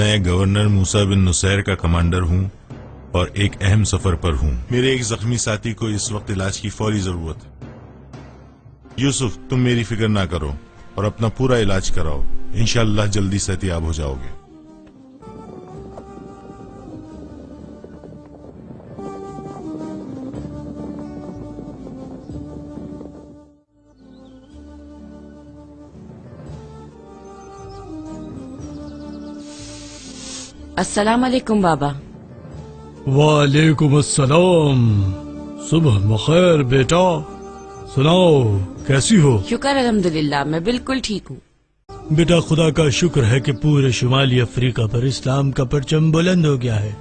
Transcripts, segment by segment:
میں گورنر موسیٰ بن نصیر کا کمانڈر ہوں اور ایک اہم سفر پر ہوں. میرے ایک زخمی ساتھی کو اس وقت علاج کی فوری ضرورت ہے. یوسف تم میری فکر نہ کرو اور اپنا پورا علاج کراؤ. انشاءاللہ جلدی صحتیاب ہو جاؤ گے. السلام علیکم بابا. وعلیکم السلام. صبح بخیر بیٹا. سناؤ کیسی ہو؟ شکر الحمدللہ میں بالکل ٹھیک ہوں. بیٹا خدا کا شکر ہے کہ پورے شمالی افریقہ پر اسلام کا پرچم بلند ہو گیا ہے.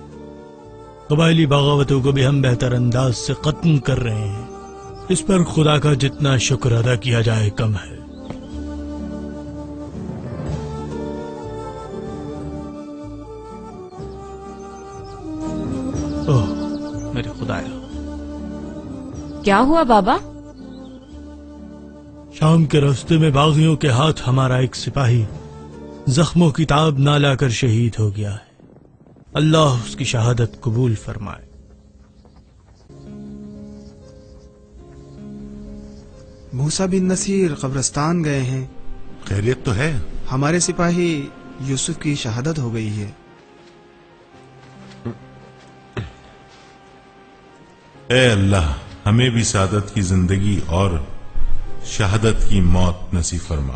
قبائلی بغاوتوں کو بھی ہم بہتر انداز سے ختم کر رہے ہیں. اس پر خدا کا جتنا شکر ادا کیا جائے کم ہے. میرے خدایا. کیا ہوا بابا؟ شام کے راستے میں باغیوں کے ہاتھ ہمارا ایک سپاہی زخموں کی تاب نہ لا کر شہید ہو گیا ہے. اللہ اس کی شہادت قبول فرمائے. موسیٰ بن نصیر قبرستان گئے ہیں. خیریت تو ہے؟ ہمارے سپاہی یوسف کی شہادت ہو گئی ہے. اے اللہ ہمیں بھی سعادت کی زندگی اور شہادت کی موت نصیب فرما.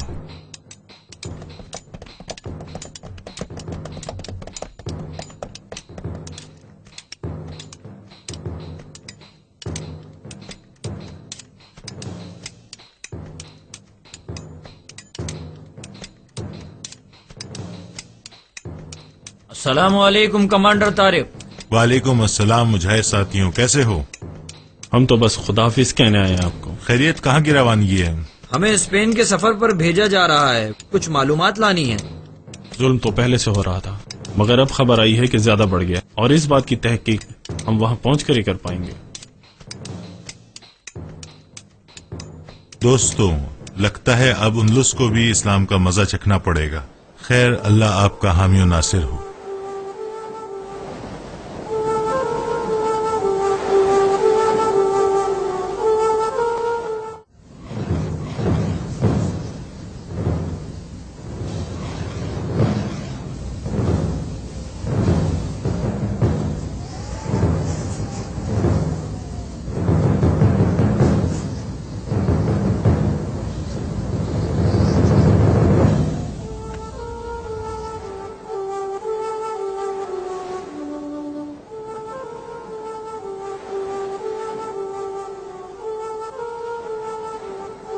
السلام علیکم کمانڈر طارق. وعلیکم السلام مجاہد ساتھیوں، کیسے ہو؟ ہم تو بس خداحافظ کہنے آئے ہیں آپ کو. خیریت کہاں کی روانگی ہے؟ ہمیں اسپین کے سفر پر بھیجا جا رہا ہے، کچھ معلومات لانی ہے. ظلم تو پہلے سے ہو رہا تھا مگر اب خبر آئی ہے کہ زیادہ بڑھ گیا اور اس بات کی تحقیق ہم وہاں پہنچ کر ہی کر پائیں گے. دوستوں لگتا ہے اب اندلس کو بھی اسلام کا مزہ چکھنا پڑے گا. خیر اللہ آپ کا حامی و ناصر ہو.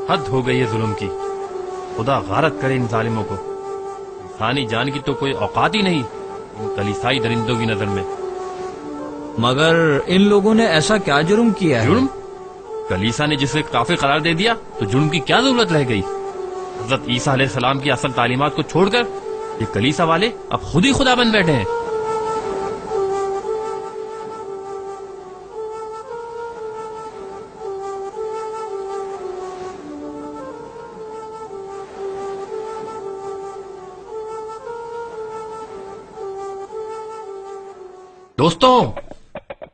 حد ہو گئی ہے ظلم کی. خدا غارت کرے ان ظالموں کو. انسانی جان کی تو کوئی اوقات ہی نہیں ان کلیسائی درندوں کی نظر میں. مگر ان لوگوں نے ایسا کیا جرم کیا ہے؟ جرم؟ کلیسا نے جسے کافر قرار دے دیا تو جرم کی کیا ضرورت رہ گئی؟ حضرت عیسیٰ علیہ السلام کی اصل تعلیمات کو چھوڑ کر یہ کلیسا والے اب خود ہی خدا بن بیٹھے ہیں. دوستوں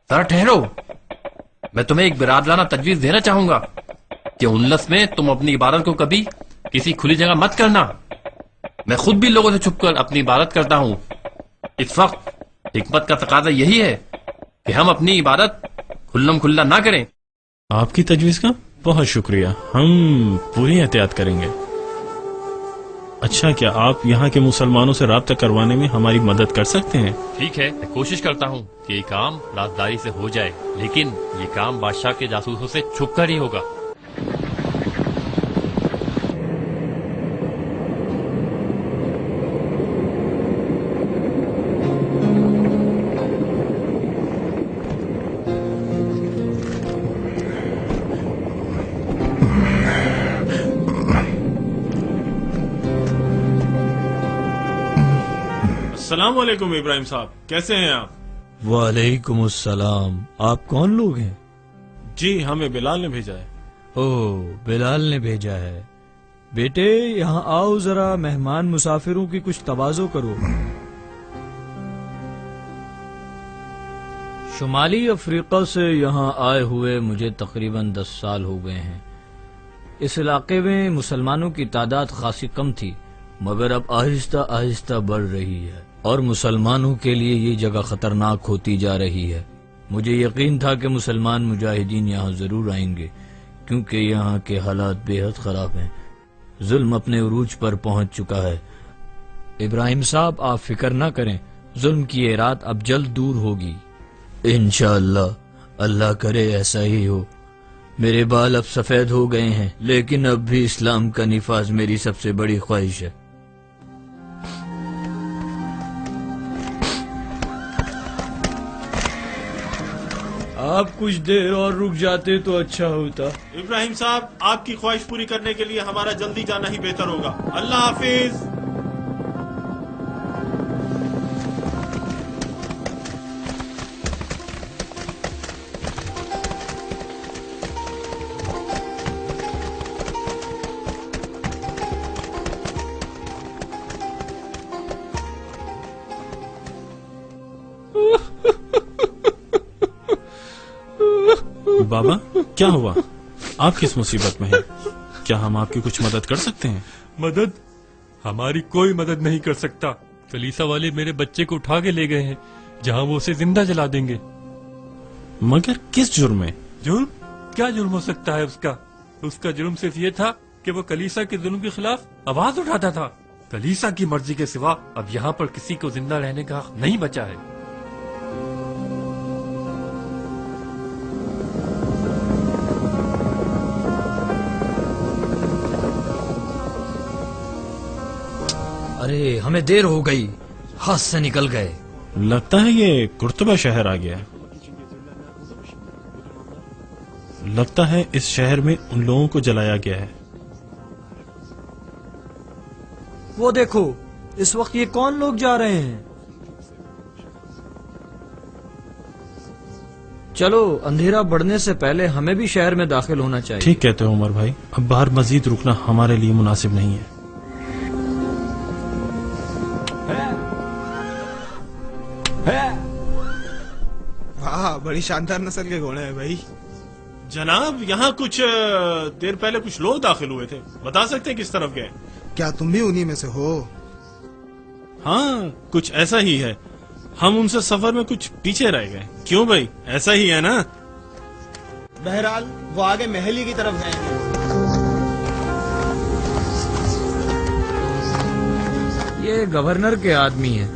ذرا ٹھہرو. میں تمہیں ایک برادرانہ تجویز دینا چاہوں گا کہ اندلس میں تم اپنی عبادت کو کبھی کسی کھلی جگہ مت کرنا. میں خود بھی لوگوں سے چھپ کر اپنی عبادت کرتا ہوں. اس وقت حکمت کا تقاضا یہی ہے کہ ہم اپنی عبادت کھلم کھلا نہ کریں. آپ کی تجویز کا بہت شکریہ، ہم پوری احتیاط کریں گے. اچھا کیا آپ یہاں کے مسلمانوں سے رابطہ کروانے میں ہماری مدد کر سکتے ہیں؟ ٹھیک ہے، میں کوشش کرتا ہوں کہ یہ کام رازداری سے ہو جائے، لیکن یہ کام بادشاہ کے جاسوسوں سے چھپ کر ہی ہوگا. السلام علیکم ابراہیم صاحب، کیسے ہیں آپ؟ وعلیکم السلام. آپ کون لوگ ہیں؟ جی ہمیں بلال نے بھیجا ہے. اوہ بلال نے بھیجا ہے. بیٹے یہاں آؤ، ذرا مہمان مسافروں کی کچھ تواضع کرو. شمالی افریقہ سے یہاں آئے ہوئے مجھے تقریباً 10 سال ہو گئے ہیں. اس علاقے میں مسلمانوں کی تعداد خاصی کم تھی، مگر اب آہستہ آہستہ بڑھ رہی ہے اور مسلمانوں کے لیے یہ جگہ خطرناک ہوتی جا رہی ہے. مجھے یقین تھا کہ مسلمان مجاہدین یہاں ضرور آئیں گے کیونکہ یہاں کے حالات بے حد خراب ہیں. ظلم اپنے عروج پر پہنچ چکا ہے. ابراہیم صاحب آپ فکر نہ کریں، ظلم کی یہ رات اب جلد دور ہوگی. انشاءاللہ، اللہ کرے ایسا ہی ہو. میرے بال اب سفید ہو گئے ہیں لیکن اب بھی اسلام کا نفاذ میری سب سے بڑی خواہش ہے. آپ کچھ دیر اور رک جاتے تو اچھا ہوتا. ابراہیم صاحب، آپ کی خواہش پوری کرنے کے لیے ہمارا جلدی جانا ہی بہتر ہوگا. اللہ حافظ. بابا، کیا ہوا؟ آپ کس مصیبت میں ہیں؟ کیا ہم آپ کی کچھ مدد کر سکتے ہیں؟ مدد؟ ہماری کوئی مدد نہیں کر سکتا. کلیسا والے میرے بچے کو اٹھا کے لے گئے ہیں جہاں وہ اسے زندہ جلا دیں گے. مگر کس جرم میں؟ جرم؟ کیا جرم ہو سکتا ہے اس کا؟ اس کا جرم صرف یہ تھا کہ وہ کلیسا کے ظلم کے خلاف آواز اٹھاتا تھا. کلیسا کی مرضی کے سوا اب یہاں پر کسی کو زندہ رہنے کا حق نہیں بچا ہے. ارے ہمیں دیر ہو گئی، ہاتھ سے نکل گئے. لگتا ہے یہ قرطبہ شہر آ گیا. لگتا ہے اس شہر میں ان لوگوں کو جلایا گیا ہے. وہ دیکھو، اس وقت یہ کون لوگ جا رہے ہیں؟ چلو اندھیرا بڑھنے سے پہلے ہمیں بھی شہر میں داخل ہونا چاہیے. ٹھیک کہتے ہو عمر بھائی، اب باہر مزید رکنا ہمارے لیے مناسب نہیں ہے. واہ، بڑی شاندار نسل کے گھوڑے ہیں بھائی. جناب، یہاں کچھ دیر پہلے کچھ لوگ داخل ہوئے تھے، بتا سکتے ہیں کس طرف گئے؟ کیا تم بھی انہی میں سے ہو؟ ہاں، کچھ ایسا ہی ہے. ہم ان سے سفر میں کچھ پیچھے رہ گئے. کیوں بھائی، ایسا ہی ہے نا؟ بہرحال وہ آگے محلی کی طرف گئے ہیں. یہ گورنر کے آدمی ہیں.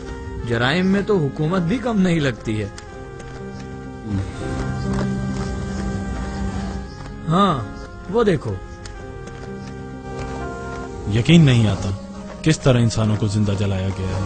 جرائم میں تو حکومت بھی کم نہیں لگتی ہے. ہاں، وہ دیکھو. یقین نہیں آتا کس طرح انسانوں کو زندہ جلایا گیا ہے.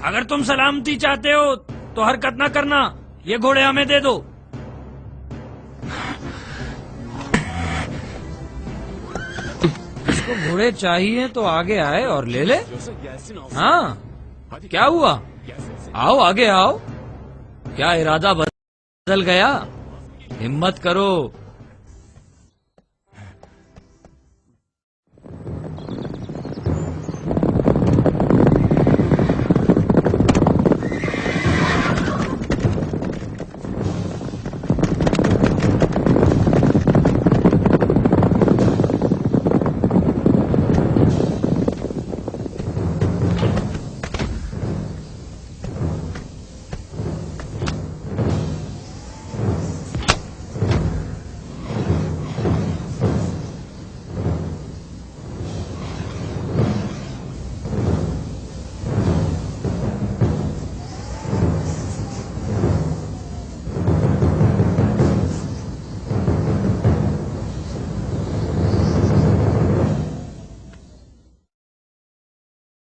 اگر تم سلامتی چاہتے ہو تو حرکت نہ کرنا. یہ گھوڑے ہمیں دے دو. اس کو گھوڑے چاہیے تو آگے آئے اور لے لے. ہاں، کیا ہوا؟ آؤ آگے آؤ. کیا ارادہ بدل گیا؟ ہمت کرو.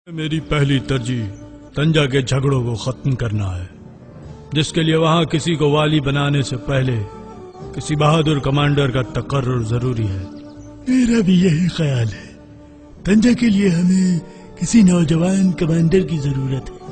میری پہلی ترجیح تنجا کے جھگڑوں کو ختم کرنا ہے، جس کے لیے وہاں کسی کو والی بنانے سے پہلے کسی بہادر کمانڈر کا تقرر ضروری ہے. میرا بھی یہی خیال ہے. تنجا کے لیے ہمیں کسی نوجوان کمانڈر کی ضرورت ہے.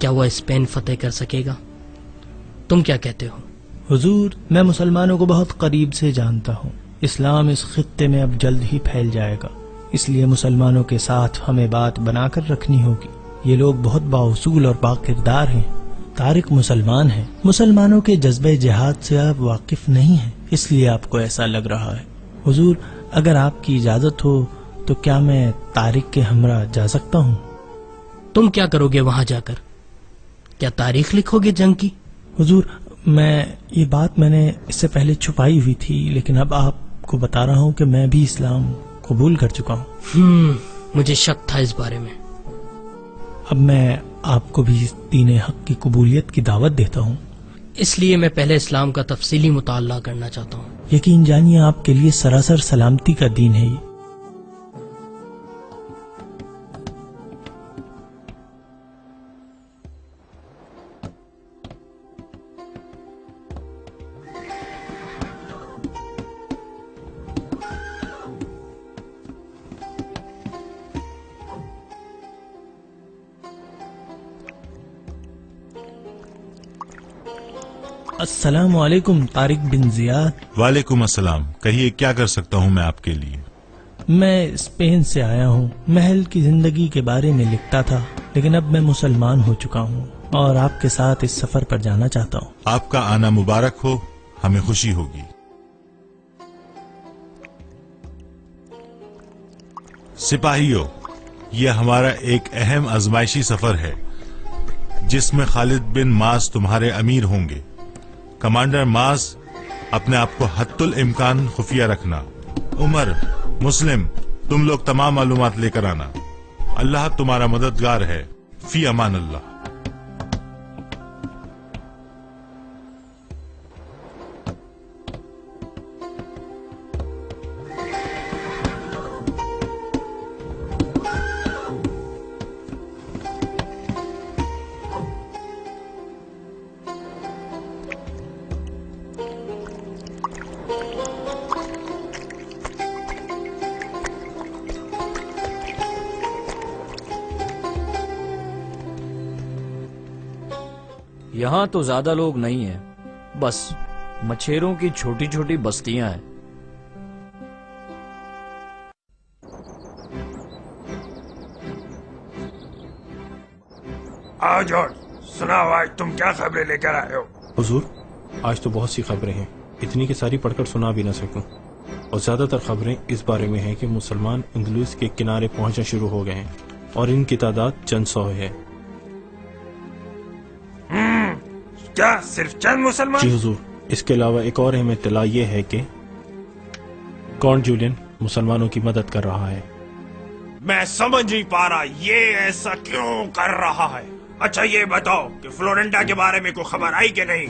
کیا وہ اسپین فتح کر سکے گا؟ تم کیا کہتے ہو؟ حضور، میں مسلمانوں کو بہت قریب سے جانتا ہوں. اسلام اس خطے میں اب جلد ہی پھیل جائے گا، اس لیے مسلمانوں کے ساتھ ہمیں بات بنا کر رکھنی ہوگی. یہ لوگ بہت بااصول اور باکردار ہیں. طارق مسلمان ہیں، مسلمانوں کے جذبہ جہاد سے آپ واقف نہیں ہیں، اس لیے آپ کو ایسا لگ رہا ہے. حضور، اگر آپ کی اجازت ہو تو کیا میں طارق کے ہمراہ جا سکتا ہوں؟ تم کیا کرو گے وہاں جا کر؟ کیا تاریخ لکھو گے جنگ کی؟ حضور، یہ بات میں نے اس سے پہلے چھپائی ہوئی تھی، لیکن اب آپ کو بتا رہا ہوں کہ میں بھی اسلام قبول کر چکا ہوں. مجھے شک تھا اس بارے میں. اب میں آپ کو بھی دین حق کی قبولیت کی دعوت دیتا ہوں. اس لیے میں پہلے اسلام کا تفصیلی مطالعہ کرنا چاہتا ہوں. یقین جانیے آپ کے لیے سراسر سلامتی کا دین ہے یہ. السلام علیکم طارق بن زیاد. وعلیکم السلام. کہیے کیا کر سکتا ہوں میں آپ کے لیے؟ میں اسپین سے آیا ہوں. محل کی زندگی کے بارے میں لکھتا تھا، لیکن اب میں مسلمان ہو چکا ہوں اور آپ کے ساتھ اس سفر پر جانا چاہتا ہوں. آپ کا آنا مبارک ہو، ہمیں خوشی ہوگی. سپاہیوں، یہ ہمارا ایک اہم آزمائشی سفر ہے جس میں خالد بن معاذ تمہارے امیر ہوں گے. کمانڈر معاذ، اپنے آپ کو حتی الامکان خفیہ رکھنا. عمر، مسلم، تم لوگ تمام معلومات لے کر آنا. اللہ تمہارا مددگار ہے. فی امان اللہ. یہاں تو زیادہ لوگ نہیں ہیں، بس مچھیروں کی چھوٹی چھوٹی بستیاں ہیں. آج اور سناؤ، آج تم کیا خبریں لے کر آئے ہو؟ حضور، آج تو بہت سی خبریں ہیں، اتنی کہ ساری پڑھ کر سنا بھی نہ سکوں. اور زیادہ تر خبریں اس بارے میں ہیں کہ مسلمان اندلس کے کنارے پہنچنا شروع ہو گئے ہیں اور ان کی تعداد چند سو ہے. کیا صرف چند مسلمان؟ جی حضور، اس کے علاوہ ایک اور اہم اطلاع یہ ہے کہ کونٹ جولین مسلمانوں کی مدد کر رہا ہے. میں سمجھ نہیں پا رہا یہ ایسا کیوں کر رہا ہے. اچھا یہ بتاؤ کہ فلورنٹا کے بارے میں کوئی خبر آئی کہ نہیں؟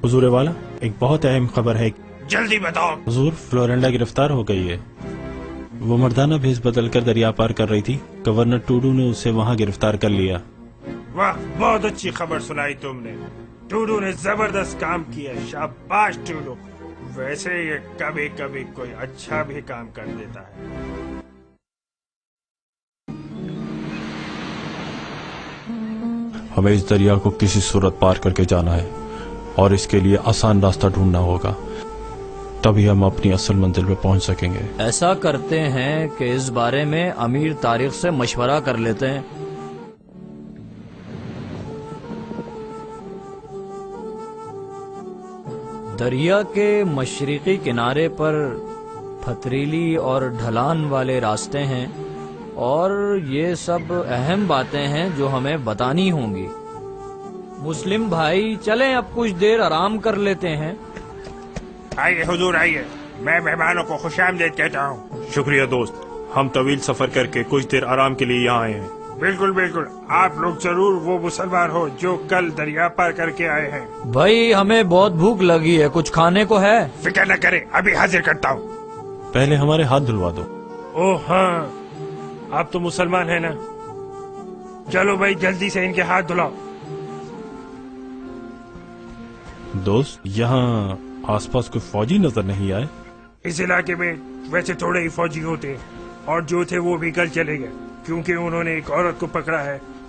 حضور والا، ایک بہت اہم خبر ہے. جلدی بتاؤ. حضور، فلورنٹا گرفتار ہو گئی ہے. وہ مردانہ بھیس بدل کر دریا پار کر رہی تھی. گورنر ٹوڈو نے اسے وہاں گرفتار کر لیا. واہ، بہت اچھی خبر سنائی تم نے. ٹوڈو نے زبردست کام کیا. شاباش ٹوڈو. ویسے یہ کبھی کبھی کوئی اچھا بھی کام کر دیتا ہے. ہمیں اس دریا کو کسی صورت پار کر کے جانا ہے اور اس کے لیے آسان راستہ ڈھونڈنا ہوگا، تبھی ہم اپنی اصل منزل پہ پہنچ سکیں گے. ایسا کرتے ہیں کہ اس بارے میں امیر طارق سے مشورہ کر لیتے ہیں. دریا کے مشرقی کنارے پر پتھریلی اور ڈھلان والے راستے ہیں اور یہ سب اہم باتیں ہیں جو ہمیں بتانی ہوں گی. مسلم بھائی چلیں اب کچھ دیر آرام کر لیتے ہیں. آئیے حضور آئیے، میں مہمانوں کو خوش آمدید کہتا ہوں. شکریہ دوست، ہم طویل سفر کر کے کچھ دیر آرام کے لیے یہاں آئے ہیں. بالکل بالکل، آپ لوگ ضرور وہ مسلمان ہو جو کل دریا پار کر کے آئے ہیں. بھائی ہمیں بہت بھوک لگی ہے، کچھ کھانے کو ہے؟ فکر نہ کریں، ابھی حاضر کرتا ہوں. پہلے ہمارے ہاتھ دھلوا دو. اوہ ہاں، آپ تو مسلمان ہیں نا. چلو بھائی جلدی سے ان کے ہاتھ دھلاؤ. دوست، یہاں آس پاس کوئی فوجی نظر نہیں آئے؟ اس علاقے میں ویسے تھوڑے ہی فوجی ہوتے ہیں اور جو تھے وہ بھی کل چلے گئے کیونکہ انہوں نے ایک عورت کو پکڑا ہے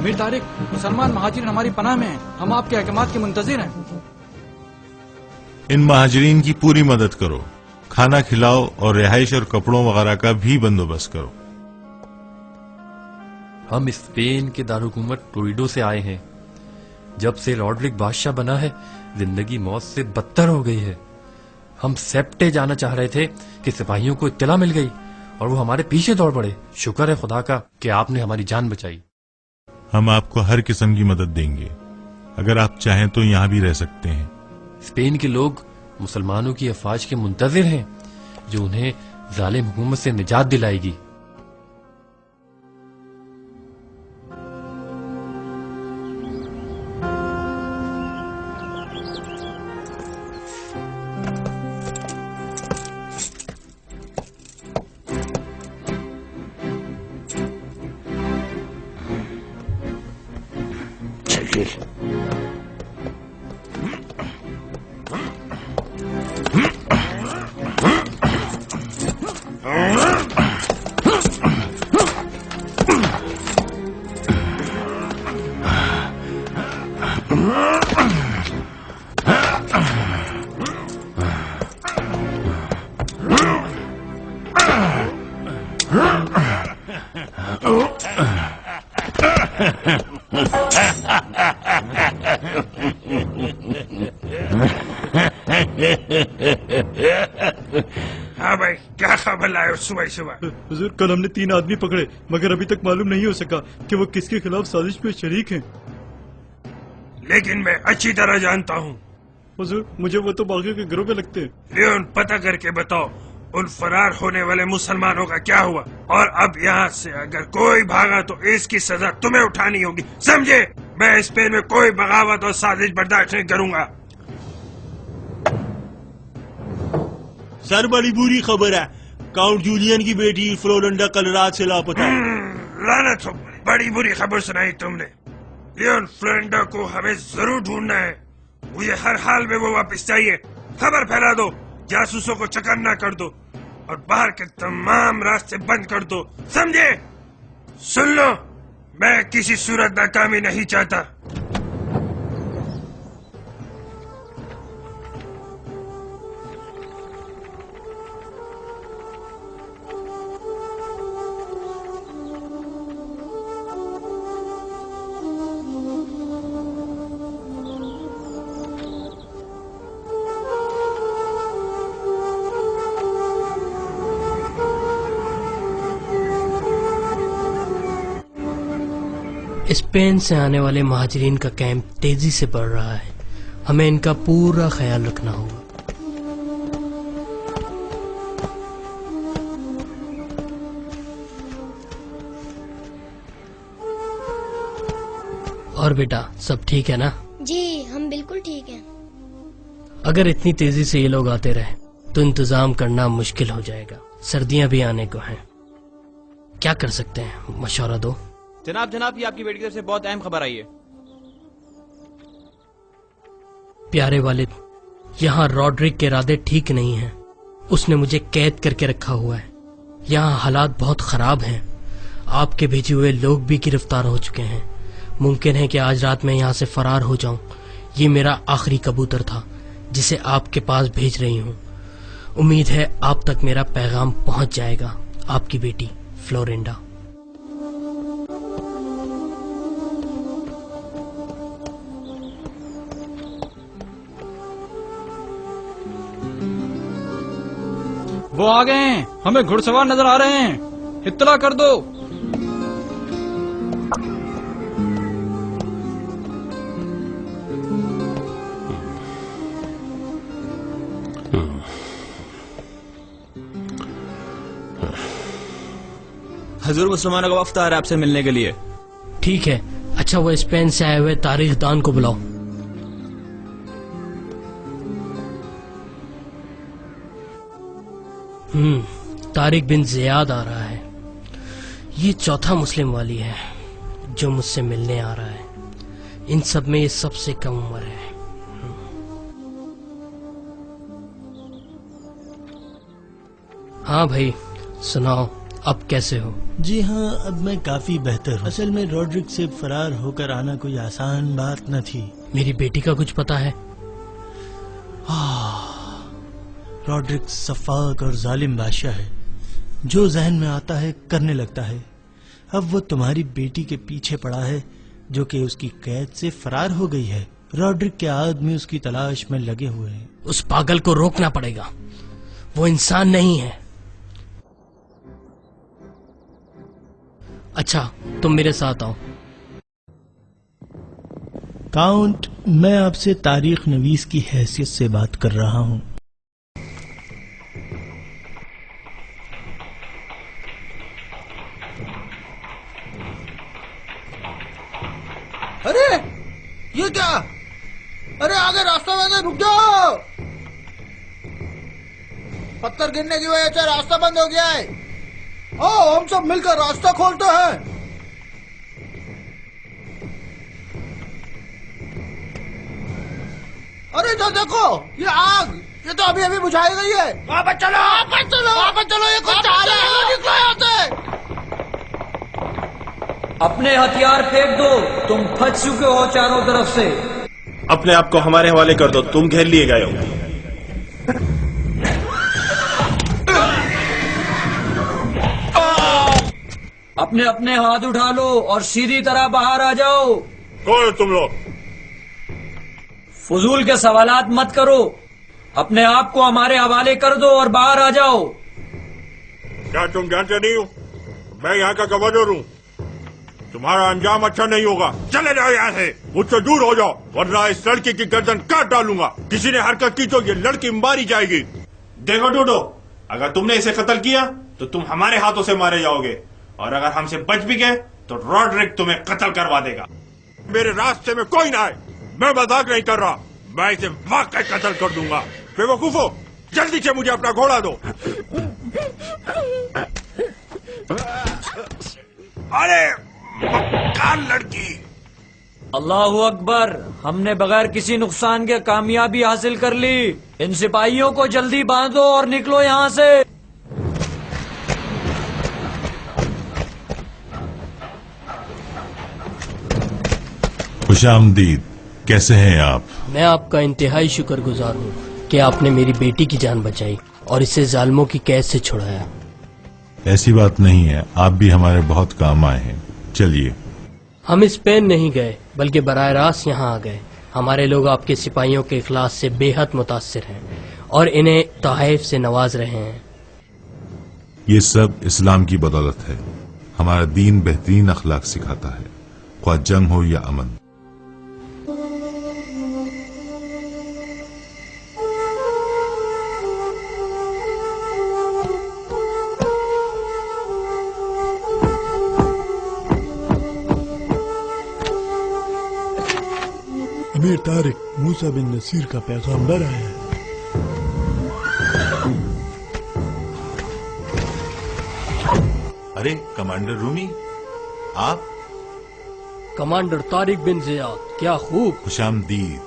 امیر طارق، مسلمان مہاجرین ہماری پناہ میں ہیں، ہم آپ کے احکامات کے منتظر ہیں۔ ان مہاجرین کی پوری مدد کرو، کھانا کھلاؤ اور رہائش اور کپڑوں وغیرہ کا بھی بندوبست کرو۔ ہم اسپین کے دارالحکومت ٹولیڈو سے آئے ہیں۔ جب سے راڈرک بادشاہ بنا ہے زندگی موت سے بدتر ہو گئی ہے۔ ہم سیپٹے جانا چاہ رہے تھے کہ سپاہیوں کو اطلاع مل گئی اور وہ ہمارے پیچھے دوڑ پڑے۔ شکر ہے خدا کا کہ آپ نے ہماری جان بچائی۔ ہم آپ کو ہر قسم کی مدد دیں گے، اگر آپ چاہیں تو یہاں بھی رہ سکتے ہیں۔ اسپین کے لوگ مسلمانوں کی افواج کے منتظر ہیں جو انہیں ظالم حکومت سے نجات دلائے گی۔ ہاں بھائی، کیا خبر لائے صبح صبح؟ حضور، کل ہم نے 3 آدمی پکڑے مگر ابھی تک معلوم نہیں ہو سکا کہ وہ کس کے خلاف سازش میں شریک ہیں۔ لیکن میں اچھی طرح جانتا ہوں۔ حضور، مجھے وہ تو باغیوں کے گروہ کے لگتے ہیں۔ لیون، پتہ کر کے بتاؤ ان فرار ہونے والے مسلمانوں کا کیا ہوا، اور اب یہاں سے اگر کوئی بھاگا تو اس کی سزا تمہیں اٹھانی ہوگی، سمجھے؟ میں اسپین میں کوئی بغاوت اور سازش برداشت نہیں کروں گا۔ سر، بڑی بری خبر ہے، کاؤنٹ جولین کی بیٹی فلورنڈا کل رات سے لاپتہ ہے۔ لعنت ہو، بڑی بری خبر سنائی تم نے۔ لیون، فلورنڈا کو ہمیں ضرور ڈھونڈنا ہے، مجھے ہر حال میں وہ واپس چاہیے۔ خبر پھیلا دو، جاسوسوں کو چکنا کر دو اور باہر کے تمام راستے بند کر دو، سمجھے؟ سن لو، میں کسی صورت ناکامی نہیں چاہتا۔ اسپین سے آنے والے مہاجرین کا کیمپ تیزی سے بڑھ رہا ہے، ہمیں ان کا پورا خیال رکھنا ہوگا۔ اور بیٹا، سب ٹھیک ہے نا؟ جی، ہم بالکل ٹھیک ہیں۔ اگر اتنی تیزی سے یہ لوگ آتے رہے تو انتظام کرنا مشکل ہو جائے گا، سردیاں بھی آنے کو ہیں۔ کیا کر سکتے ہیں، مشورہ دو۔ جناب، یہ آپ کی بیٹی کی طرف سے بہت اہم خبر آئی ہے۔ پیارے والد، یہاں راڈرک کے ارادے ٹھیک نہیں ہیں، اس نے مجھے قید کر کے رکھا ہوا ہے۔ یہاں حالات بہت خراب ہیں، آپ کے بھیجے ہوئے لوگ بھی گرفتار ہو چکے ہیں۔ ممکن ہے کہ آج رات میں یہاں سے فرار ہو جاؤں۔ یہ میرا آخری کبوتر تھا جسے آپ کے پاس بھیج رہی ہوں۔ امید ہے آپ تک میرا پیغام پہنچ جائے گا۔ آپ کی بیٹی فلورنڈا۔ وہ آ گئے ہیں، ہمیں گھڑ سوار نظر آ رہے ہیں، اطلاع کر دو۔ حضور، مسلمانوں کا وفد آ رہا ہے آپ سے ملنے کے لیے۔ ٹھیک ہے، اچھا وہ اسپین سے آئے ہوئے تاریخ دان کو بلاؤ۔ طارق بن زیاد آ رہا ہے، یہ چوتھا مسلم والی ہے جو مجھ سے ملنے آ رہا ہے۔ ان سب میں یہ سب سے کم عمر ہے۔ ہاں بھائی، سناؤ، اب کیسے ہو؟ جی ہاں، اب میں کافی بہتر ہوں. اصل میں روڈرک سے فرار ہو کر آنا کوئی آسان بات نہ تھی. میری بیٹی کا کچھ پتا ہے؟ روڈرک صفاق اور ظالم بادشاہ ہے. جو ذہن میں آتا ہے کرنے لگتا ہے. اب وہ تمہاری بیٹی کے پیچھے پڑا ہے جو کہ اس کی قید سے فرار ہو گئی ہے. روڈرک کے آدمی اس کی تلاش میں لگے ہوئے ہیں. اس پاگل کو روکنا پڑے گا، وہ انسان نہیں ہے. اچھا تم میرے ساتھ آؤ. کاؤنٹ، میں آپ سے تاریخ نویس کی حیثیت سے بات کر رہا ہوں. ارے یہ کیا؟ ارے آگے راستہ میں رک جاؤ. پتھر گرنے کی وجہ سے راستہ بند ہو گیا ہے. آؤ ہم سب مل کر راستہ کھولتے ہیں. ارے تو دیکھو یہ آگ، یہ تو ابھی ابھی بجھائی گئی ہے. واپس چلو واپس چلو واپس چلو. یہ کچھ آ رہا ہے، نکلو یہاں سے. اپنے ہتھیار پھینک دو، تم پھنس چکے ہو چاروں طرف سے. اپنے آپ کو ہمارے حوالے کر دو، تم گھیر لیے گئے ہو. اپنے اپنے ہاتھ اٹھا لو اور سیدھی طرح باہر آ جاؤ. کون ہو تم لوگ؟ فضول کے سوالات مت کرو، اپنے آپ کو ہمارے حوالے کر دو اور باہر آ جاؤ. کیا تم جانتے نہیں ہو میں یہاں کا گورنر ہوں؟ تمہارا انجام اچھا نہیں ہوگا. چلے جاؤ یہاں سے، مجھ سے دور ہو جاؤ ورنہ اس لڑکی کی گردن کاٹ ڈالوں گا. کسی نے حرکت کی تو یہ لڑکی ماری جائے گی. دیکھو ڈوڈو، اگر تم نے اسے قتل کیا تو تم ہمارے ہاتھوں سے مارے جاؤ گے، اور اگر ہم سے بچ بھی گئے تو روڈرک تمہیں قتل کروا دے گا. میرے راستے میں کوئی نہ آئے، میں مذاق نہیں کر رہا. میں اسے واقعی قتل کر دوں گا. بے وقوفو، جلدی سے مجھے اپنا گھوڑا دو. ارے مکار لڑکی. اللہ اکبر، ہم نے بغیر کسی نقصان کے کامیابی حاصل کر لی. ان سپاہیوں کو جلدی باندھو اور نکلو یہاں سے. خوش آمدید. کیسے ہیں آپ؟ میں آپ کا انتہائی شکر گزار ہوں کہ آپ نے میری بیٹی کی جان بچائی اور اسے ظالموں کی قید سے چھڑایا. ایسی بات نہیں ہے، آپ بھی ہمارے بہت کام آئے ہیں. چلیے. ہم اسپین نہیں گئے بلکہ براہ راست یہاں آ گئے. ہمارے لوگ آپ کے سپاہیوں کے اخلاص سے بے حد متاثر ہیں اور انہیں تحائف سے نواز رہے ہیں. یہ سب اسلام کی بدولت ہے. ہمارا دین بہترین اخلاق سکھاتا ہے، خواہ جنگ ہو یا امن. امیر طارق، موسیٰ بن نصیر کا پیغامبر آیا ہے. ارے کمانڈر رومی، آپ؟ کمانڈر طارق بن زیاد، کیا خوب. خوش آمدید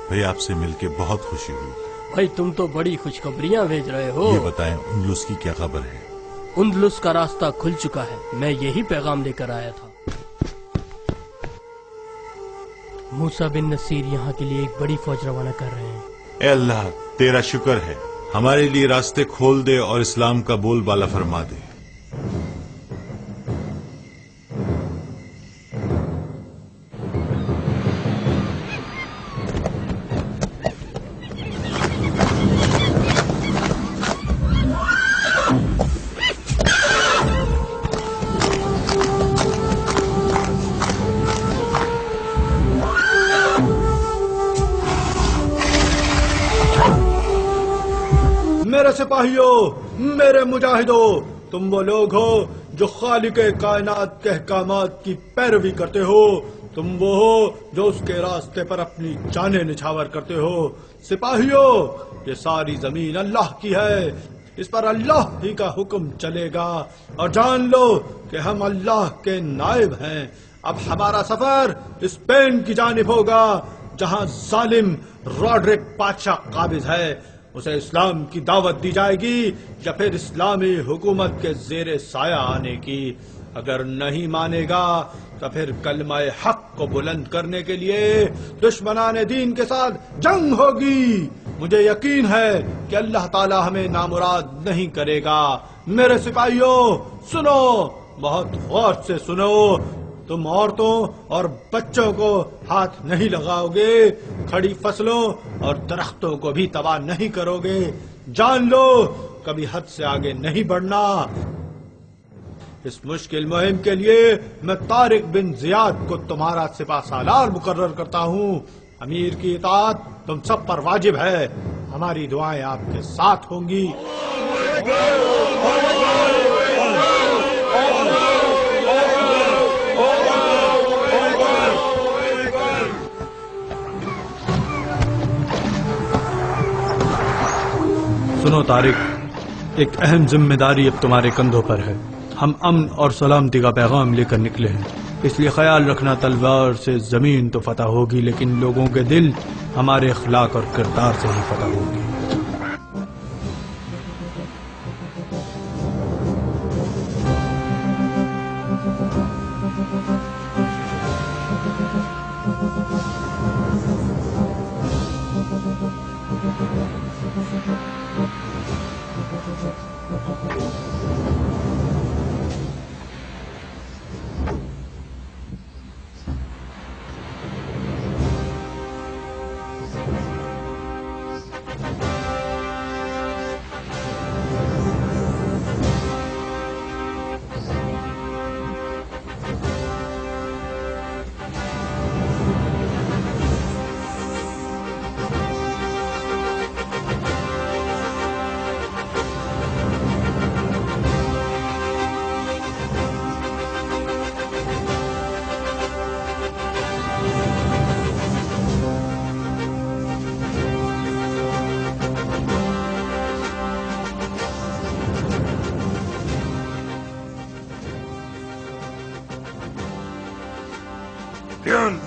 بھائی، آپ سے مل کے بہت خوشی ہوئی. بھائی تم تو بڑی خوشخبریاں بھیج رہے ہو. یہ بتائیں اندلس کی کیا خبر ہے؟ اندلس کا راستہ کھل چکا ہے، میں یہی پیغام لے کر آیا تھا. موسیٰ بن نصیر یہاں کے لیے ایک بڑی فوج روانہ کر رہے ہیں. اے اللہ تیرا شکر ہے، ہمارے لیے راستے کھول دے اور اسلام کا بول بالا فرما دے. میرے سپاہیوں، میرے مجاہدوں، تم وہ لوگ ہو جو خالق کائنات کے احکامات کی پیروی کرتے ہو. تم وہ ہو جو اس کے راستے پر اپنی جانیں نچھاور کرتے ہو. سپاہیوں، یہ ساری زمین اللہ کی ہے، اس پر اللہ ہی کا حکم چلے گا، اور جان لو کہ ہم اللہ کے نائب ہیں. اب ہمارا سفر اسپین کی جانب ہوگا جہاں ظالم روڈرک بادشاہ قابض ہے. اسے اسلام کی دعوت دی جائے گی یا پھر اسلامی حکومت کے زیر سایہ آنے کی. اگر نہیں مانے گا تو پھر کلمہ حق کو بلند کرنے کے لیے دشمنان دین کے ساتھ جنگ ہوگی. مجھے یقین ہے کہ اللہ تعالی ہمیں نامراد نہیں کرے گا. میرے سپاہیوں سنو، بہت غور سے سنو. تم عورتوں اور بچوں کو ہاتھ نہیں لگاؤ گے، کھڑی فصلوں اور درختوں کو بھی تباہ نہیں کرو گے. جان لو کبھی حد سے آگے نہیں بڑھنا. اس مشکل مہم کے لیے میں طارق بن زیاد کو تمہارا سپہ سالار مقرر کرتا ہوں. امیر کی اطاعت تم سب پر واجب ہے. ہماری دعائیں آپ کے ساتھ ہوں گی. سنو طارق، ایک اہم ذمہ داری اب تمہارے کندھوں پر ہے. ہم امن اور سلامتی کا پیغام لے کر نکلے ہیں، اس لیے خیال رکھنا تلوار سے زمین تو فتح ہوگی لیکن لوگوں کے دل ہمارے اخلاق اور کردار سے ہی فتح ہوگی.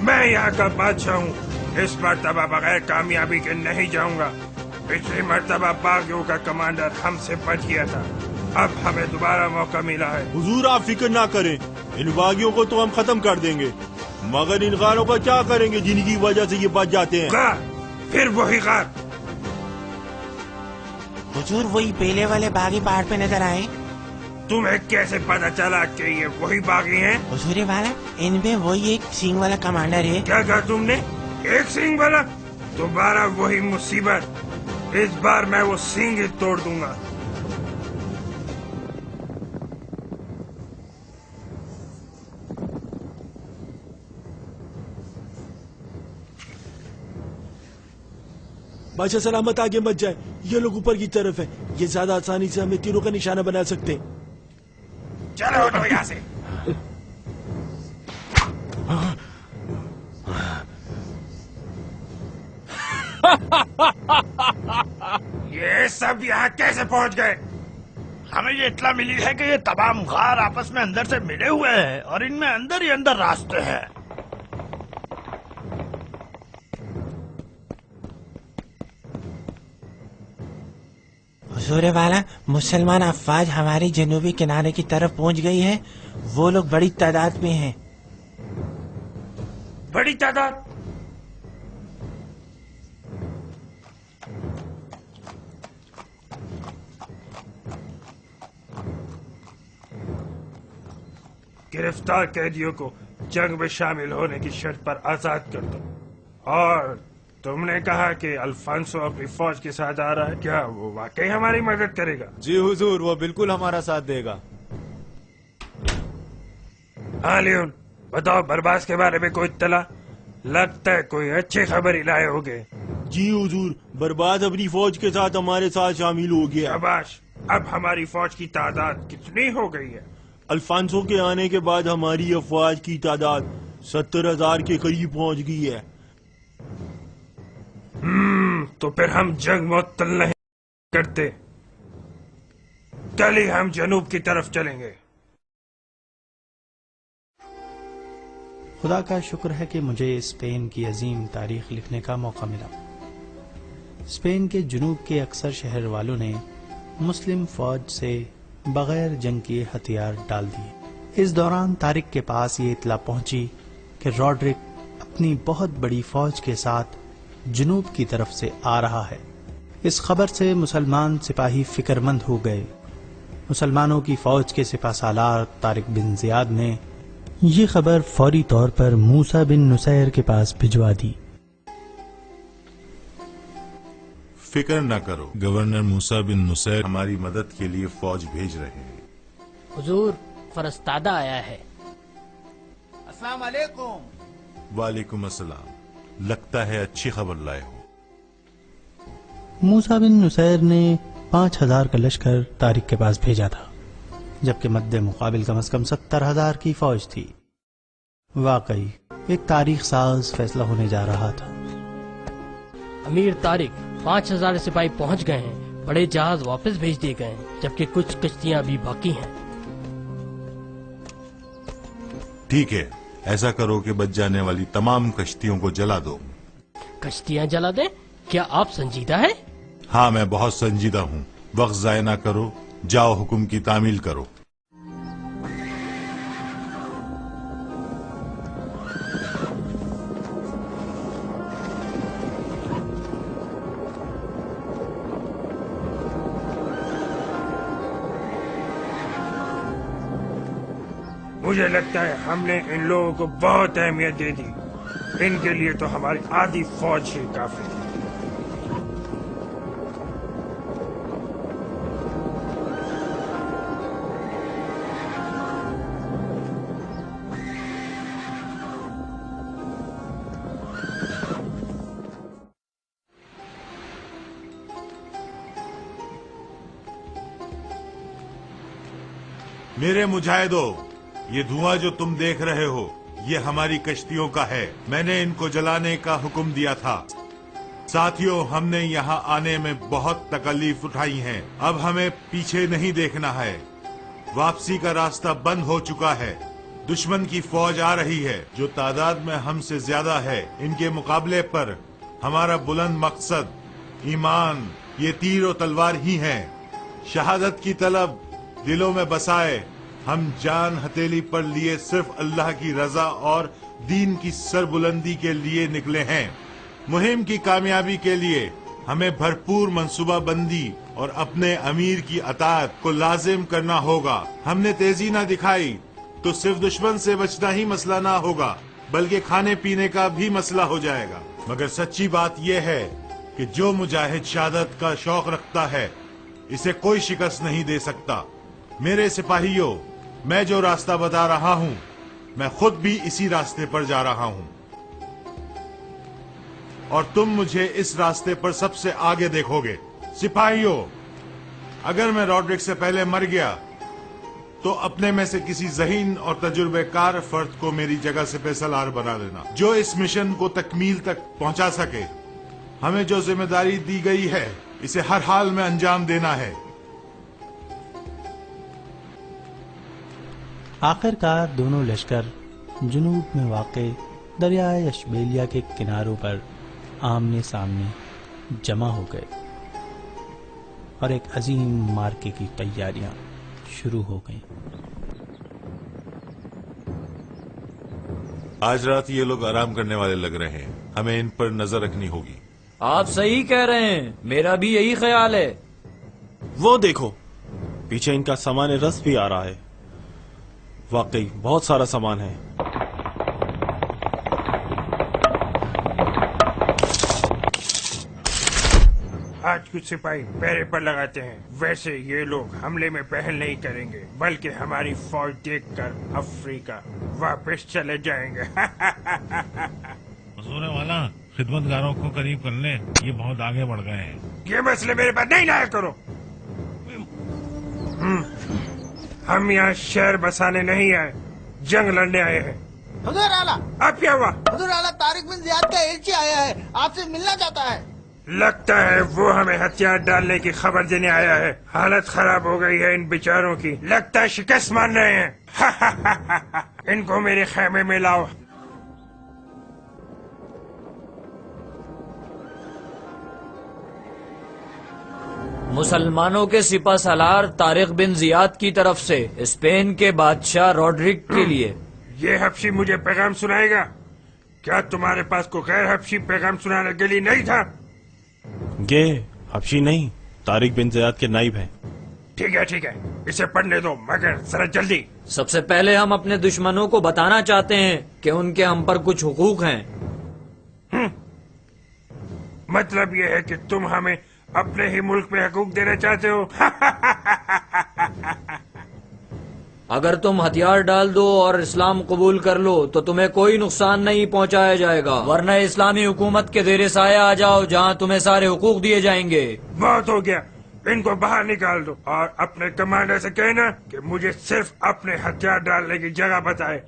میں یہاں کا بادشاہ ہوں. اس مرتبہ بغیر کامیابی کے نہیں جاؤں گا. پچھلی مرتبہ باغیوں کا کمانڈر ہم سے بچ گیا تھا، اب ہمیں دوبارہ موقع ملا ہے. حضور آپ فکر نہ کریں، ان باغیوں کو تو ہم ختم کر دیں گے، مگر ان غاروں کا کیا کریں گے جن کی وجہ سے یہ بچ جاتے ہیں؟ غار، پھر وہی غار. حضور وہی پہلے والے باغی پہاڑ پہ نظر آئے. تمہیں کیسے پتا چلا کہ یہ وہی باغی ہیں؟ حضور والا ان میں وہی ایک سینگ والا کمانڈر ہے. کیا کہا تم نے؟ ایک سینگ والا؟ دوبارہ وہی مصیبت. اس بار میں وہ سینگ ہی توڑ دوں گا. بادشاہ سلامت آگے مت جائے، یہ لوگ اوپر کی طرف ہے، یہ زیادہ آسانی سے ہمیں تیروں کا نشانہ بنا سکتے. چلو اٹھو یہاں سے. یہ سب یہاں کیسے پہنچ گئے؟ ہمیں یہ اطلاع ملی ہے کہ یہ تمام غار آپس میں اندر سے ملے ہوئے ہیں اور ان میں اندر ہی اندر راستے ہیں. حضور والا مسلمان افواج ہماری جنوبی کنارے کی طرف پہنچ گئی ہے. وہ لوگ بڑی تعداد میں ہیں. بڑی تعداد؟ گرفتار قیدیوں کو جنگ میں شامل ہونے کی شرط پر آزاد کر دو. اور تم نے کہا کہ الفانسو اپنی فوج کے ساتھ آ رہا ہے، کیا وہ واقعی ہماری مدد کرے گا؟ جی حضور، وہ بالکل ہمارا ساتھ دے گا. ہاں لیون، بتاؤ برباس کے بارے میں کوئی اطلاع؟ لگتا ہے کوئی اچھی خبر ہی لائے ہوگے. جی حضور، برباد اپنی فوج کے ساتھ ہمارے ساتھ شامل ہو گیا. شاباش. اب ہماری فوج کی تعداد کتنی ہو گئی ہے؟ الفانسو کے آنے کے بعد ہماری افواج کی تعداد 70,000 کے قریب پہنچ گئی ہے. تو پھر ہم جنگ معطل نہیں کرتے، کل ہی ہم جنوب کی طرف چلیں گے. خدا کا شکر ہے کہ مجھے اسپین کی عظیم تاریخ لکھنے کا موقع ملا. اسپین کے جنوب کے اکثر شہر والوں نے مسلم فوج سے بغیر جنگ کیے ہتھیار ڈال دیے۔ اس دوران طارق کے پاس یہ اطلاع پہنچی کہ راڈرک اپنی بہت بڑی فوج کے ساتھ جنوب کی طرف سے آ رہا ہے۔ اس خبر سے مسلمان سپاہی فکر مند ہو گئے۔ مسلمانوں کی فوج کے سپہ سالار طارق بن زیاد نے یہ خبر فوری طور پر موسیٰ بن نصیر کے پاس بھجوا دی۔ فکر نہ کرو، گورنر موسیٰ بن نصیر ہماری مدد کے لیے فوج بھیج رہے ہیں۔ حضور، فرستادہ آیا ہے۔ السلام علیکم۔ وعلیکم السلام، لگتا ہے اچھی خبر لائے ہو۔ موسیٰ بن نصیر نے 5000 کا لشکر طارق کے پاس بھیجا تھا، جبکہ مد مقابل کم از کم 70,000 کی فوج تھی۔ واقعی ایک تاریخ ساز فیصلہ ہونے جا رہا تھا۔ امیر طارق، 5000 سپاہی پہنچ گئے ہیں، بڑے جہاز واپس بھیج دیے گئے ہیں، جبکہ کچھ کشتیاں ابھی باقی ہیں۔ ٹھیک ہے، ایسا کرو کہ بچ جانے والی تمام کشتیوں کو جلا دو۔ کشتیاں جلا دیں؟ کیا آپ سنجیدہ ہیں؟ ہاں، میں بہت سنجیدہ ہوں۔ وقت ضائع نہ کرو، جاؤ حکم کی تعمیل کرو۔ مجھے لگتا ہے ہم نے ان لوگوں کو بہت اہمیت دے دی، ان کے لیے تو ہماری آدھی فوج ہی کافی تھی۔ میرے مجاہدوں، یہ دھواں جو تم دیکھ رہے ہو یہ ہماری کشتیوں کا ہے۔ میں نے ان کو جلانے کا حکم دیا تھا۔ ساتھیوں، ہم نے یہاں آنے میں بہت تکلیف اٹھائی ہیں، اب ہمیں پیچھے نہیں دیکھنا ہے۔ واپسی کا راستہ بند ہو چکا ہے۔ دشمن کی فوج آ رہی ہے جو تعداد میں ہم سے زیادہ ہے۔ ان کے مقابلے پر ہمارا بلند مقصد ایمان، یہ تیر و تلوار ہی ہیں۔ شہادت کی طلب دلوں میں بسائے ہم جان ہتھیلی پر لیے صرف اللہ کی رضا اور دین کی سربلندی کے لیے نکلے ہیں۔ مہم کی کامیابی کے لیے ہمیں بھرپور منصوبہ بندی اور اپنے امیر کی اطاعت کو لازم کرنا ہوگا۔ ہم نے تیزی نہ دکھائی تو صرف دشمن سے بچنا ہی مسئلہ نہ ہوگا بلکہ کھانے پینے کا بھی مسئلہ ہو جائے گا۔ مگر سچی بات یہ ہے کہ جو مجاہد شہادت کا شوق رکھتا ہے اسے کوئی شکست نہیں دے سکتا۔ میرے سپاہیوں، میں جو راستہ بتا رہا ہوں میں خود بھی اسی راستے پر جا رہا ہوں اور تم مجھے اس راستے پر سب سے آگے دیکھو گے۔ سپاہیوں، اگر میں راڈرک سے پہلے مر گیا تو اپنے میں سے کسی ذہین اور تجربے کار فرد کو میری جگہ سے سپہ بنا لینا جو اس مشن کو تکمیل تک پہنچا سکے۔ ہمیں جو ذمہ داری دی گئی ہے اسے ہر حال میں انجام دینا ہے۔ آخر کار دونوں لشکر جنوب میں واقع دریائے اشبیلیہ کے کناروں پر آمنے سامنے جمع ہو گئے اور ایک عظیم مارکے کی تیاریاں شروع ہو گئیں۔ آج رات یہ لوگ آرام کرنے والے لگ رہے ہیں، ہمیں ان پر نظر رکھنی ہوگی۔ آپ صحیح کہہ رہے ہیں، میرا بھی یہی خیال ہے۔ وہ دیکھو، پیچھے ان کا سامان رس بھی آ رہا ہے۔ واقعی بہت سارا سامان ہے۔ آج کچھ سپاہی پہرے پر لگاتے ہیں، ویسے یہ لوگ حملے میں پہل نہیں کریں گے بلکہ ہماری فوج دیکھ کر افریقہ واپس چلے جائیں گے۔ حضور والا، خدمت گاروں کو قریب کر لیں، یہ بہت آگے بڑھ گئے ہیں۔ یہ مسئلے میرے پاس نہیں لایا کرو۔ ہم یہاں شہر بسانے نہیں آئے، جنگ لڑنے آئے ہیں۔ حضور اعلیٰ، اب کیا ہوا؟ حضور اعلیٰ، طارق بن زیاد کا ایلچی آیا ہے، آپ سے ملنا چاہتا ہے۔ لگتا ہے وہ ہمیں ہتھیار ڈالنے کی خبر دینے آیا ہے۔ حالت خراب ہو گئی ہے ان بیچاروں کی، لگتا ہے شکست مان رہے ہیں۔ ان کو میرے خیمے میں لاؤ۔ مسلمانوں کے سپہ سالار طارق بن زیاد کی طرف سے اسپین کے بادشاہ روڈرک کے لیے. یہ حبشی مجھے پیغام سنائے گا. کیا تمہارے پاس کوئی غیر حبشی پیغام سنانے کے لیے نہیں تھا؟ یہ حبشی نہیں، طارق بن زیاد کے نائب ہیں. ٹھیک ہے، اسے پڑھنے دو، مگر ذرا جلدی. سب سے پہلے ہم اپنے دشمنوں کو بتانا چاہتے ہیں کہ ان کے ہم پر کچھ حقوق ہیں. مطلب یہ ہے کہ تم ہمیں اپنے ہی ملک میں حقوق دینا چاہتے ہو؟ اگر تم ہتھیار ڈال دو اور اسلام قبول کر لو تو تمہیں کوئی نقصان نہیں پہنچایا جائے گا، ورنہ اسلامی حکومت کے زیر سایہ آ جاؤ جہاں تمہیں سارے حقوق دیے جائیں گے. بہت ہو گیا، ان کو باہر نکال دو اور اپنے کمانڈر سے کہنا کہ مجھے صرف اپنے ہتھیار ڈالنے کی جگہ بتائے.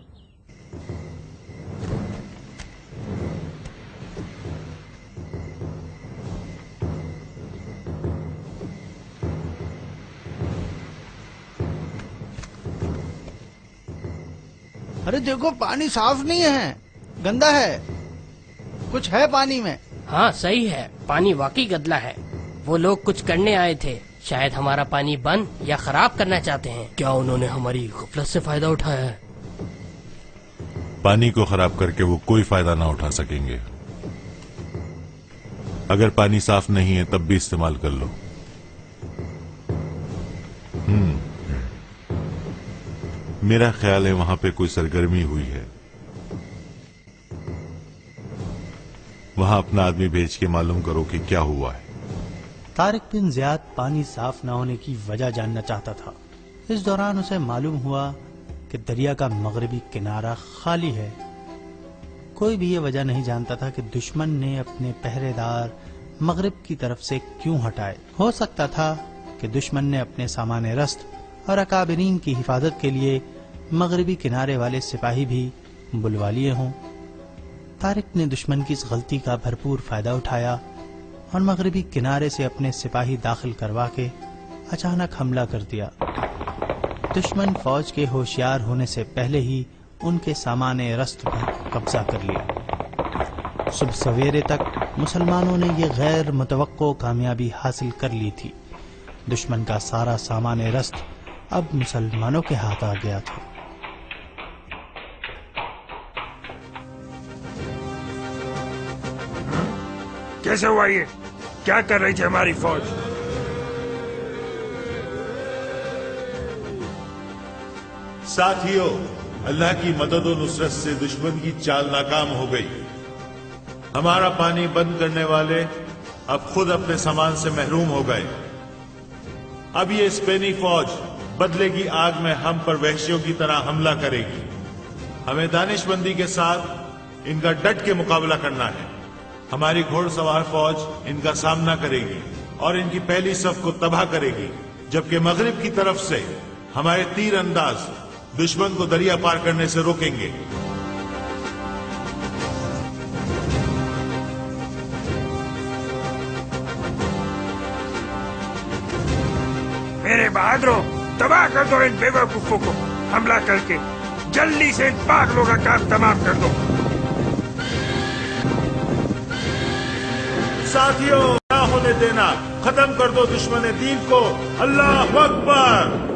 ارے دیکھو پانی صاف نہیں ہے، گندا ہے. کچھ ہے پانی میں؟ ہاں صحیح ہے، پانی واقعی گدلا ہے. وہ لوگ کچھ کرنے آئے تھے، شاید ہمارا پانی بند یا خراب کرنا چاہتے ہیں. کیا انہوں نے ہماری غفلت سے فائدہ اٹھایا ہے؟ پانی کو خراب کر کے وہ کوئی فائدہ نہ اٹھا سکیں گے. اگر پانی صاف نہیں ہے تب بھی استعمال کر لو. میرا خیال ہے وہاں پہ کوئی سرگرمی ہوئی ہے. وہاں اپنا آدمی بھیج کے معلوم کرو کہ کیا ہوا ہے. طارق بن زیاد پانی صاف نہ ہونے کی وجہ جاننا چاہتا تھا. اس دوران اسے معلوم ہوا کہ دریا کا مغربی کنارہ خالی ہے. کوئی بھی یہ وجہ نہیں جانتا تھا کہ دشمن نے اپنے پہرے دار مغرب کی طرف سے کیوں ہٹائے. ہو سکتا تھا کہ دشمن نے اپنے سامان رست اور اکابرین کی حفاظت کے لیے مغربی کنارے والے سپاہی بھی بلوا لیے ہوں. طارق نے دشمن کی اس غلطی کا بھرپور فائدہ اٹھایا اور مغربی کنارے سے اپنے سپاہی داخل کروا کے اچانک حملہ کر دیا. دشمن فوج کے ہوشیار ہونے سے پہلے ہی ان کے سامان رست پر قبضہ کر لیا. صبح سویرے تک مسلمانوں نے یہ غیر متوقع کامیابی حاصل کر لی تھی. دشمن کا سارا سامان رست اب مسلمانوں کے ہاتھ آ گیا تھا. کیسے ہوا یہ؟ کیا کر رہی تھی ہماری فوج؟ ساتھیوں، اللہ کی مدد و نصرت سے دشمن کی چال ناکام ہو گئی. ہمارا پانی بند کرنے والے اب خود اپنے سامان سے محروم ہو گئے. اب یہ اسپینی فوج بدلے کی آگ میں ہم پر وحشیوں کی طرح حملہ کرے گی. ہمیں دانش مندی کے ساتھ ان کا ڈٹ کے مقابلہ کرنا ہے. ہماری گھوڑ سوار فوج ان کا سامنا کرے گی اور ان کی پہلی صف کو تباہ کرے گی، جبکہ مغرب کی طرف سے ہمارے تیر انداز دشمن کو دریا پار کرنے سے روکیں گے. میرے بہادروں، تباہ کر دو ان بیوقوفوں کو. حملہ کر کے جلدی سے ان پاگلوں کا کام تمام کر دو. ساتھیوں، نہ ہونے دینا، ختم کر دو دشمن دین کو. اللہ اکبر.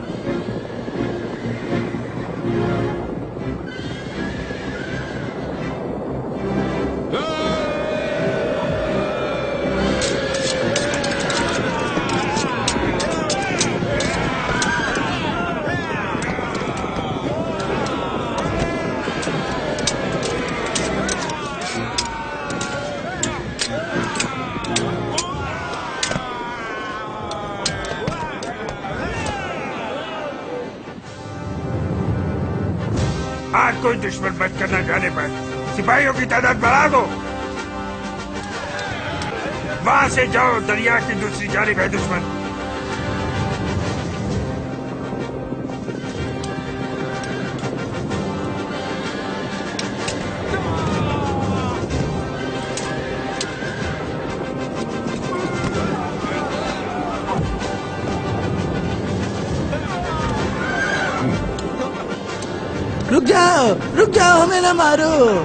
آج کوئی دشمن بچ کر نہ جانے پائے. سپاہیوں کی تعداد بڑھا دو. وہاں سے جاؤ، دریا کی دوسری جانب ہے دشمن. رک جاؤ، ہمیں نہ مارو.